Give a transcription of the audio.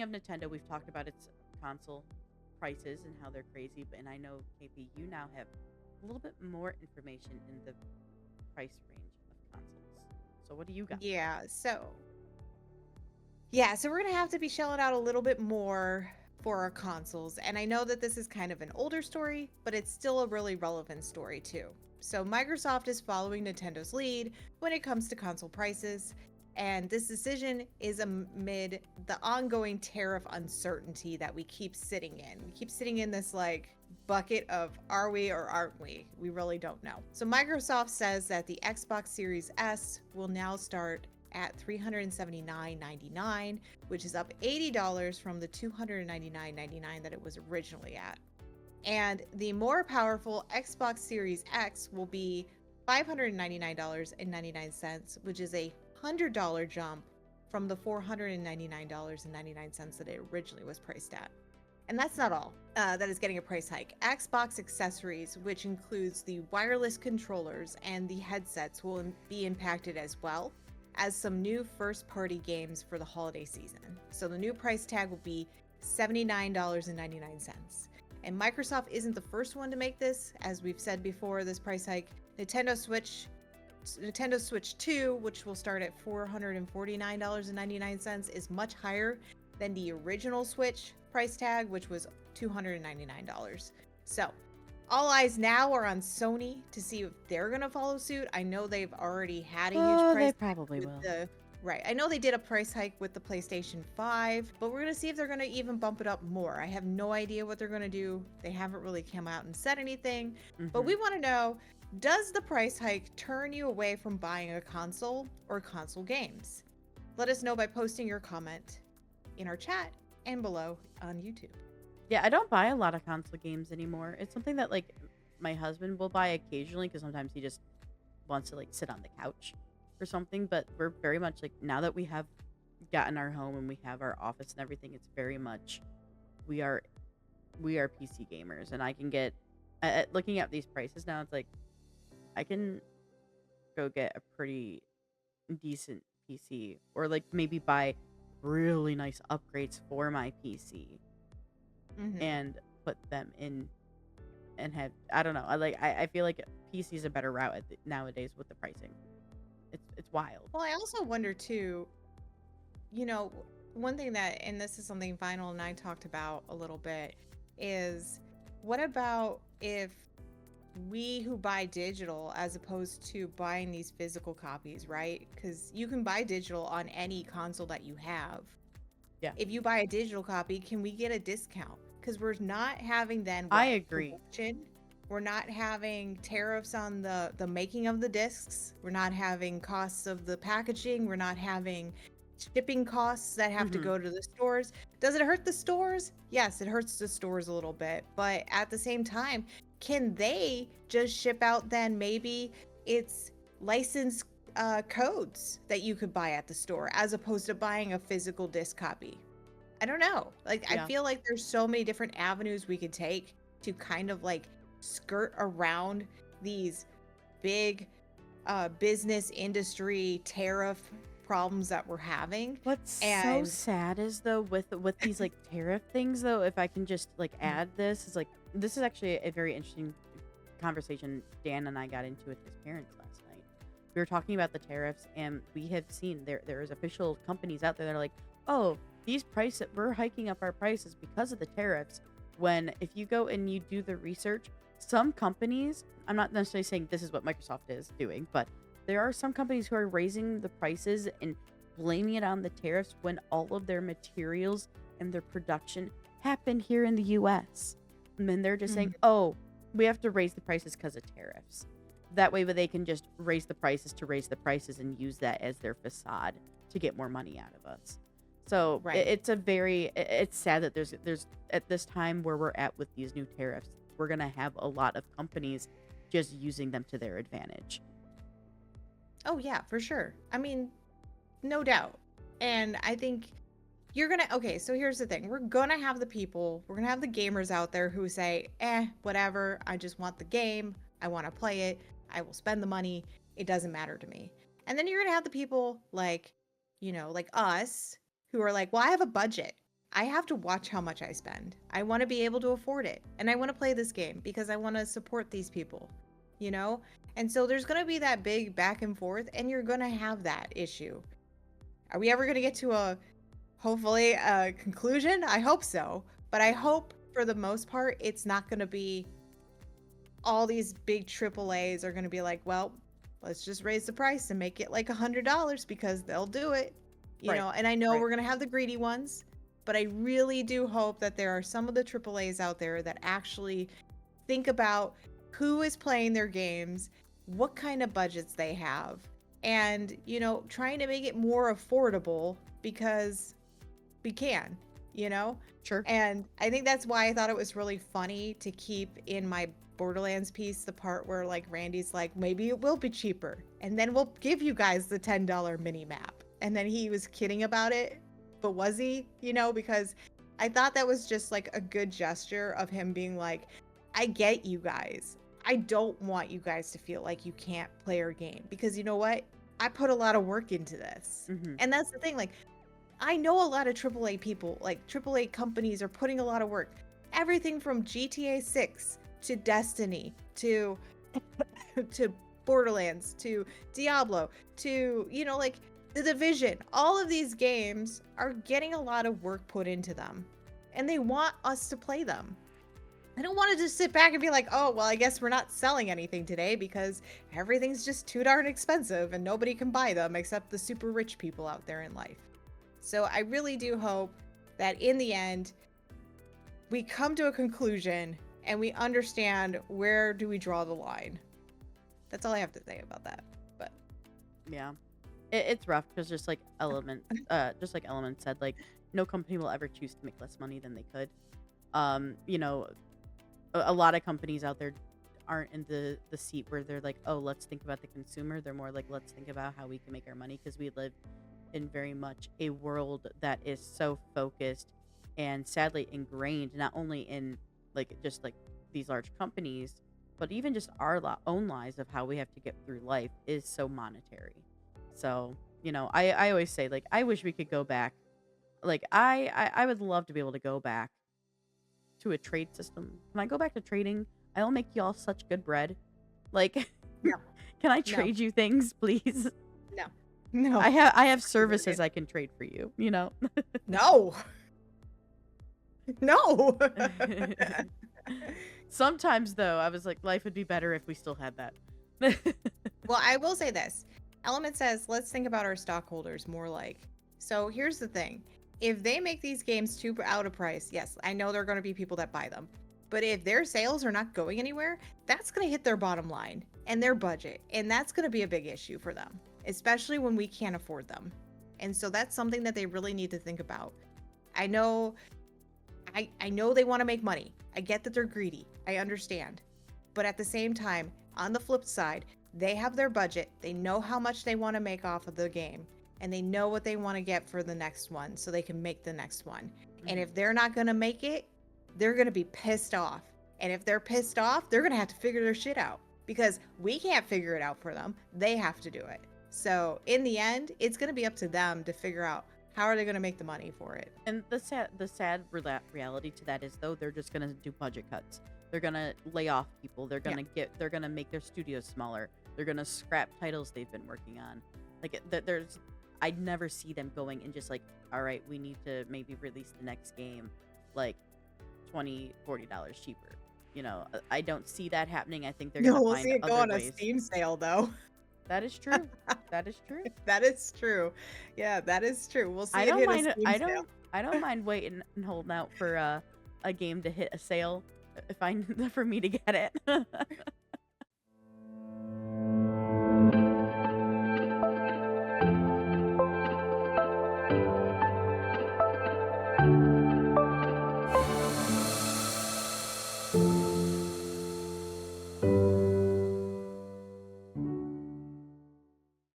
speaking of Nintendo, we've talked about its console prices and how they're crazy, and I know KP, you now have a little bit more information in the price range of consoles. So what do you got? Yeah, so we're gonna have to be shelling out a little bit more for our consoles. And I know that this is kind of an older story, but it's still a really relevant story too. So Microsoft is following Nintendo's lead when it comes to console prices, and this decision is amid the ongoing tariff uncertainty that we keep sitting in. We keep sitting in this like bucket of are we or aren't we? We really don't know. So Microsoft says that the Xbox Series S will now start at $379.99, which is up $80 from the $299.99 that it was originally at. And the more powerful Xbox Series X will be $599.99, which is a $100 jump from the $499.99 that it originally was priced at. And that's not all. That is getting a price hike. Xbox accessories, which includes the wireless controllers and the headsets, will be impacted as well as some new first-party games for the holiday season. So the new price tag will be $79.99. And Microsoft isn't the first one to make this. As we've said before, this price hike, Nintendo Switch 2, which will start at $449.99, is much higher than the original Switch price tag, which was $299. So all eyes now are on Sony to see if they're going to follow suit. I know they've already had a huge Oh, price they hike probably with will. Right. I know they did a price hike with the PlayStation 5, but we're going to see if they're going to even bump it up more. I have no idea what they're going to do. They haven't really come out and said anything, but we want to know, does the price hike turn you away from buying a console or console games? Let us know by posting your comment in our chat and below on YouTube. Yeah, I don't buy a lot of console games anymore. It's something that like my husband will buy occasionally because sometimes he just wants to like sit on the couch or something. But we're very much like now that we have gotten our home and we have our office and everything, it's very much we are PC gamers, and I can get looking at these prices now. It's like I can go get a pretty decent PC or like maybe buy really nice upgrades for my PC Mm-hmm. and put them in and have I don't know. I feel like PC is a better route nowadays with the pricing. It's wild. Well, I also wonder too, you know, one thing that, and this is something Vinyl and I talked about a little bit, is what about if we who buy digital as opposed to buying these physical copies, right? Because you can buy digital on any console that you have. Yeah, If you buy a digital copy, can we get a discount? Because we're not having then I what agree. production. We're not having tariffs on the making of the discs. We're not having costs of the packaging. We're not having shipping costs that have to Hmm. go to the stores. Does it hurt the stores? Yes, it hurts the stores a little bit. But at the same time, can they just ship out then maybe it's licensed codes that you could buy at the store as opposed to buying a physical disc copy? I don't know. Like, I Yeah. feel like there's so many different avenues we could take to kind of like skirt around these big business industry tariff problems that we're having. What's so And sad is though with these like tariff things though, if I can just like add this, is like this is actually a very interesting conversation Dan and I got into with his parents last night. We were talking about the tariffs, and we have seen there is official companies out there that are like, oh, these prices we're hiking up our prices because of the tariffs. When if you go and you do the research, some companies, I'm not necessarily saying this is what Microsoft is doing, but there are some companies who are raising the prices and blaming it on the tariffs when all of their materials and their production happen here in the US. And then they're just saying, Mhm. oh, we have to raise the prices because of tariffs. That way, but they can just raise the prices to raise the prices and use that as their facade to get more money out of us. So Right. it's sad that there's at this time where we're at with these new tariffs, we're gonna have a lot of companies just using them to their advantage. Oh yeah, for sure. I mean, no doubt. And I think you're gonna, okay, so here's the thing. We're gonna have the gamers out there who say, whatever, I just want the game. I want to play it. I will spend the money. It doesn't matter to me. And then you're gonna have the people like, like us who are like, well, I have a budget I have to watch how much I spend. I want to be able to afford it. And I want to play this game because I want to support these people, you know? And so there's going to be that big back and forth, and you're going to have that issue. Are we ever going to get to hopefully a conclusion? I hope so. But I hope for the most part, it's not going to be all these big AAAs are going to be like, well, let's just raise the price and make it like $100 because they'll do it, you know? And I know we're going to have the greedy ones, but I really do hope that there are some of the AAAs out there that actually think about who is playing their games, what kind of budgets they have, and, you know, trying to make it more affordable because we can, you know? Sure. And I think that's why I thought it was really funny to keep in my Borderlands piece the part where like Randy's like, maybe it will be cheaper and then we'll give you guys the $10 mini map. And then he was kidding about it, but was he? You know, because I thought that was just like a good gesture of him being like, I get you guys. I don't want you guys to feel like you can't play your game because you know what? I put a lot of work into this. And that's the thing, like, I know a lot of AAA people, like AAA companies are putting a lot of work. Everything from GTA 6 to Destiny to Borderlands to Diablo to, you know, like The Division. All of these games are getting a lot of work put into them and they want us to play them. I don't want to just sit back and be like, oh, well, I guess we're not selling anything today because everything's just too darn expensive and nobody can buy them except the super rich people out there in life. So I really do hope that in the end, we come to a conclusion and we understand where do we draw the line. That's all I have to say about that. But yeah, it's rough because just like Element said, like no company will ever choose to make less money than they could. You know, a lot of companies out there aren't in the seat where they're like, oh, let's think about the consumer. They're more like, let's think about how we can make our money, because we live in very much a world that is so focused and sadly ingrained not only in like just like these large companies, but even just our own lives of how we have to get through life is so monetary. So, you know, I always say, like, I wish we could go back. Like, I would love to be able to go back to a trade system. Can I go back to trading? I'll make y'all such good bread. Like, no. Can I trade you things, please? No. I have services I can trade for you, you know? No. No. Sometimes, though, I was like, life would be better if we still had that. Well, I will say this. Element says, let's think about our stockholders more like. So here's the thing. If they make these games too out of price, yes, I know there are going to be people that buy them. But if their sales are not going anywhere, that's going to hit their bottom line and their budget. And that's going to be a big issue for them, especially when we can't afford them. And so that's something that they really need to think about. I know they want to make money. I get that they're greedy. I understand. But at the same time, on the flip side, they have their budget. They know how much they want to make off of the game. And they know what they want to get for the next one so they can make the next one. And if they're not going to make it, they're going to be pissed off. And if they're pissed off, they're going to have to figure their shit out because we can't figure it out for them. They have to do it. So in the end, it's going to be up to them to figure out how are they going to make the money for it. And the sad reality to that is, though, they're just going to do budget cuts. They're going to lay off people. They're going to they're going to make their studios smaller. They're going to scrap titles they've been working on. Like I'd never see them going and just like, all right, we need to maybe release the next game like $20-$40 cheaper. You know, I don't see that happening. I think they're going to we'll find see it go other on ways. a Steam sale though. That is true. That is true. That is true. Yeah, that is true. We'll see. I it don't hit mind. a Steam sale. I don't mind waiting and holding out for a game to hit a sale if for me to get it.